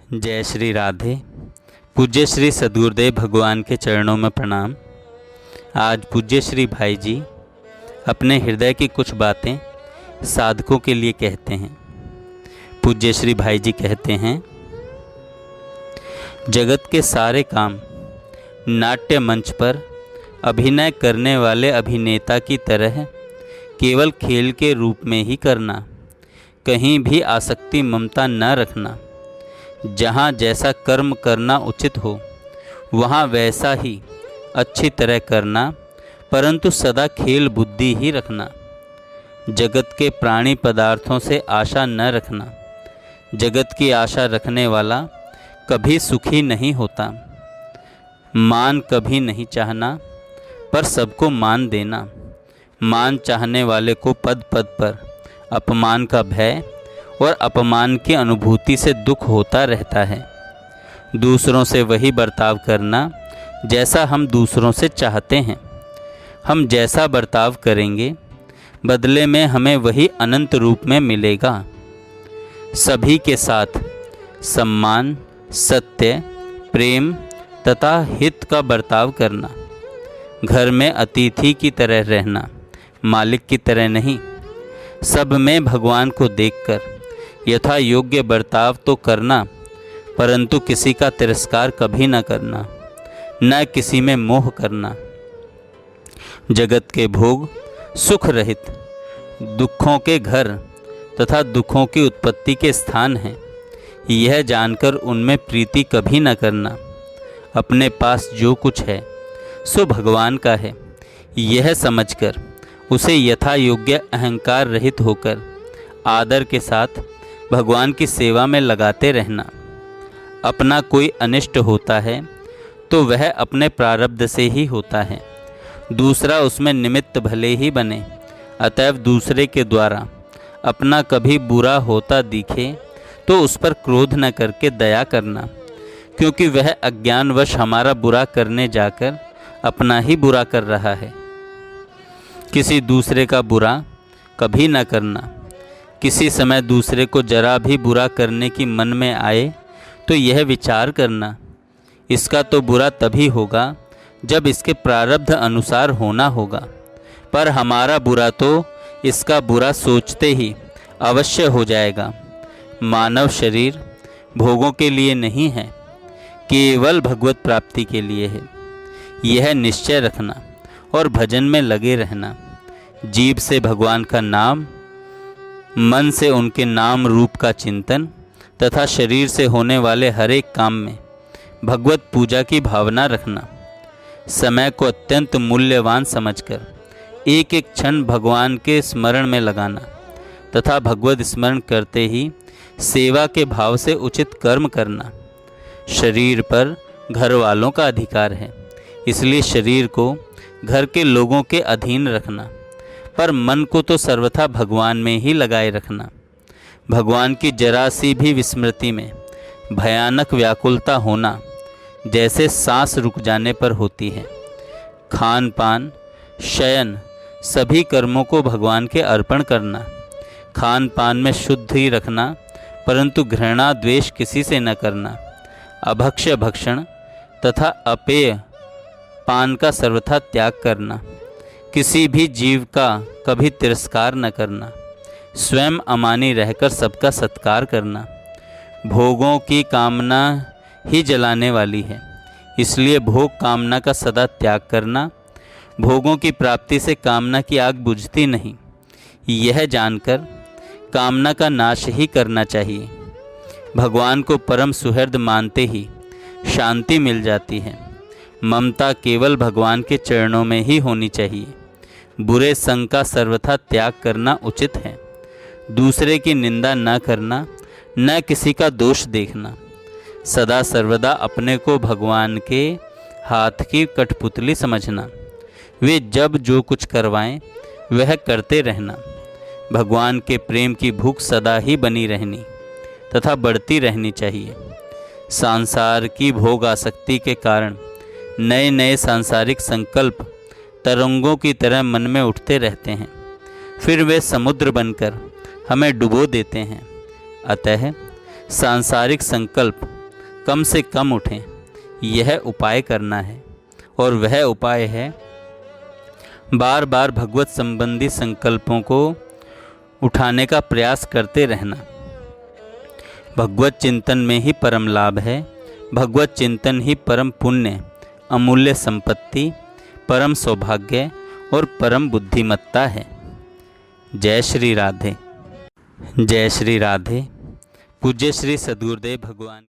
जय श्री राधे। पूज्य श्री सद्गुरुदेव भगवान के चरणों में प्रणाम। आज पूज्य श्री भाई जी अपने हृदय की कुछ बातें साधकों के लिए कहते हैं। पूज्य श्री भाई जी कहते हैं, जगत के सारे काम नाट्य मंच पर अभिनय करने वाले अभिनेता की तरह केवल खेल के रूप में ही करना, कहीं भी आसक्ति ममता न रखना। जहाँ जैसा कर्म करना उचित हो वहाँ वैसा ही अच्छी तरह करना, परंतु सदा खेल बुद्धि ही रखना। जगत के प्राणी पदार्थों से आशा न रखना। जगत की आशा रखने वाला कभी सुखी नहीं होता। मान कभी नहीं चाहना, पर सबको मान देना। मान चाहने वाले को पद पद पर अपमान का भय और अपमान की अनुभूति से दुख होता रहता है। दूसरों से वही बर्ताव करना जैसा हम दूसरों से चाहते हैं। हम जैसा बर्ताव करेंगे बदले में हमें वही अनंत रूप में मिलेगा। सभी के साथ सम्मान, सत्य, प्रेम तथा हित का बर्ताव करना। घर में अतिथि की तरह रहना, मालिक की तरह नहीं। सब में भगवान को देखकर यथा योग्य बर्ताव तो करना, परंतु किसी का तिरस्कार कभी न करना, न किसी में मोह करना। जगत के भोग सुख रहित दुखों के घर तथा दुखों की उत्पत्ति के स्थान हैं, यह जानकर उनमें प्रीति कभी न करना। अपने पास जो कुछ है सो भगवान का है, यह समझकर उसे यथा योग्य अहंकार रहित होकर आदर के साथ भगवान की सेवा में लगाते रहना। अपना कोई अनिष्ट होता है तो वह अपने प्रारब्ध से ही होता है, दूसरा उसमें निमित्त भले ही बने। अतएव दूसरे के द्वारा अपना कभी बुरा होता दिखे तो उस पर क्रोध न करके दया करना, क्योंकि वह अज्ञानवश हमारा बुरा करने जाकर अपना ही बुरा कर रहा है। किसी दूसरे का बुरा कभी न करना। किसी समय दूसरे को जरा भी बुरा करने की मन में आए तो यह विचार करना, इसका तो बुरा तभी होगा जब इसके प्रारब्ध अनुसार होना होगा, पर हमारा बुरा तो इसका बुरा सोचते ही अवश्य हो जाएगा। मानव शरीर भोगों के लिए नहीं है, केवल भगवत प्राप्ति के लिए है। यह निश्चय रखना और भजन में लगे रहना। जीभ से भगवान का नाम, मन से उनके नाम रूप का चिंतन तथा शरीर से होने वाले हर एक काम में भगवत पूजा की भावना रखना। समय को अत्यंत मूल्यवान समझकर एक एक क्षण भगवान के स्मरण में लगाना तथा भगवत स्मरण करते ही सेवा के भाव से उचित कर्म करना। शरीर पर घर वालों का अधिकार है, इसलिए शरीर को घर के लोगों के अधीन रखना, पर मन को तो सर्वथा भगवान में ही लगाए रखना। भगवान की जरा सी भी विस्मृति में भयानक व्याकुलता होना जैसे सांस रुक जाने पर होती है। खान पान, शयन सभी कर्मों को भगवान के अर्पण करना। खान पान में शुद्ध ही रखना, परंतु घृणा द्वेष किसी से न करना। अभक्ष्य भक्षण तथा अपेय पान का सर्वथा त्याग करना। किसी भी जीव का कभी तिरस्कार न करना। स्वयं अमानी रहकर सबका सत्कार करना। भोगों की कामना ही जलाने वाली है, इसलिए भोग कामना का सदा त्याग करना। भोगों की प्राप्ति से कामना की आग बुझती नहीं, यह जानकर कामना का नाश ही करना चाहिए। भगवान को परम सुहृद मानते ही शांति मिल जाती है। ममता केवल भगवान के चरणों में ही होनी चाहिए। बुरे संग का सर्वथा त्याग करना उचित है। दूसरे की निंदा न करना, न किसी का दोष देखना। सदा सर्वदा अपने को भगवान के हाथ की कठपुतली समझना। वे जब जो कुछ करवाएं वह करते रहना। भगवान के प्रेम की भूख सदा ही बनी रहनी तथा बढ़ती रहनी चाहिए। संसार की भोग आसक्ति के कारण नए नए सांसारिक संकल्प तरंगों की तरह मन में उठते रहते हैं, फिर वे समुद्र बनकर हमें डुबो देते हैं। अतः सांसारिक संकल्प कम से कम उठें, यह उपाय करना है। और वह उपाय है बार बार भगवत संबंधी संकल्पों को उठाने का प्रयास करते रहना। भगवत चिंतन में ही परम लाभ है। भगवत चिंतन ही परम पुण्य, अमूल्य संपत्ति, परम सौभाग्य और परम बुद्धिमत्ता है। जय श्री राधे। जय श्री राधे। पूज्य श्री सद्गुरुदेव भगवान।